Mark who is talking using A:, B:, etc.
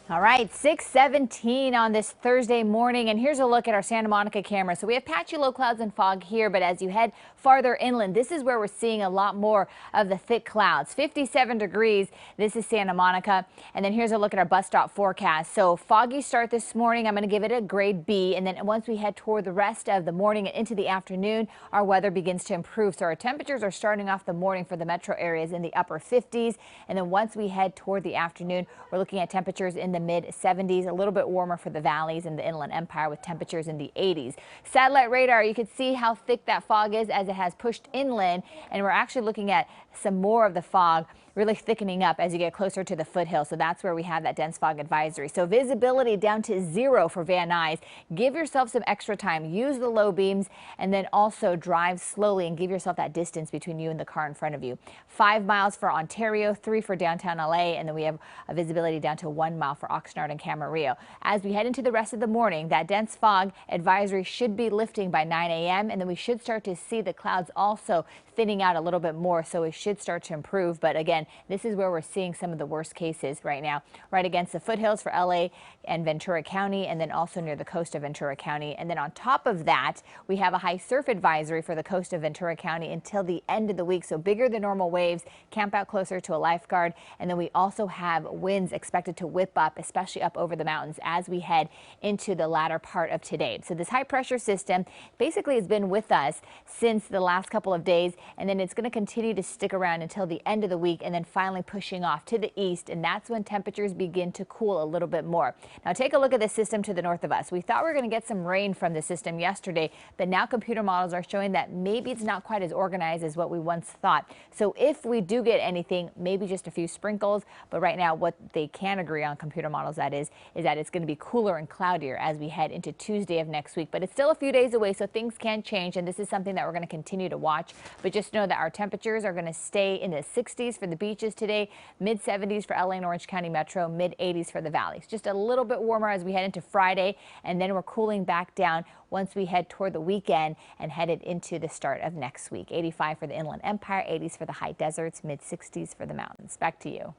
A: All right, 6:17 on this Thursday morning, and here's a look at our Santa Monica camera. So we have patchy low clouds and fog here, but as you head farther inland, this is where we're seeing a lot more of the thick clouds. 57 degrees. This is Santa Monica. And then here's a look at our bus stop forecast. So foggy start this morning. I'm going to give it a grade B. And then once we head toward the rest of the morning and into the afternoon, our weather begins to improve. So our temperatures are starting off the morning for the metro areas in the upper 50s. And then once we head toward the afternoon, we're looking at temperatures in the mid 70s, a little bit warmer for the valleys and the Inland Empire with temperatures in the 80s. Satellite radar, you can see how thick that fog is as it has pushed inland, and we're actually looking at some more of the fog really thickening up as you get closer to the foothills. So that's where we have that dense fog advisory. So visibility down to 0 for Van Nuys. Give yourself some extra time. Use the low beams and then also drive slowly and give yourself that distance between you and the car in front of you. 5 miles for Ontario, 3 for downtown LA, and then we have a visibility down to 1 mile for Oxnard and Camarillo. As we head into the rest of the morning, that dense fog advisory should be lifting by 9 a.m. and then we should start to see the clouds also thinning out a little bit more, so it should start to improve. But again, this is where we're seeing some of the worst cases right now, right against the foothills for LA and Ventura County, and then also near the coast of Ventura County. And then on top of that, we have a high surf advisory for the coast of Ventura County until the end of the week. So bigger than normal waves, camp out closer to a lifeguard. And then we also have winds expected to whip up, especially up over the mountains as we head into the latter part of today. So this high pressure system basically has been with us since the last couple of days, and then it's going to continue to stick around until the end of the week, and then finally pushing off to the east, and that's when temperatures begin to cool a little bit more. Now take a look at the system to the north of us. We thought we were going to get some rain from the system yesterday, but now computer models are showing that maybe it's not quite as organized as what we once thought. So if we do get anything, maybe just a few sprinkles, but right now what they can agree on, computer models that is that it's going to be cooler and cloudier as we head into Tuesday of next week. But it's still a few days away, so things can change, and this is something that we're going to continue to watch. But just know that our temperatures are going to stay in the 60s for the beaches today, mid 70s for LA and Orange County Metro, mid 80s for the valleys. Just a little bit warmer as we head into Friday, and then we're cooling back down once we head toward the weekend and headed into the start of next week. 85 for the Inland Empire, 80s for the high deserts, mid 60s for the mountains. Back to you.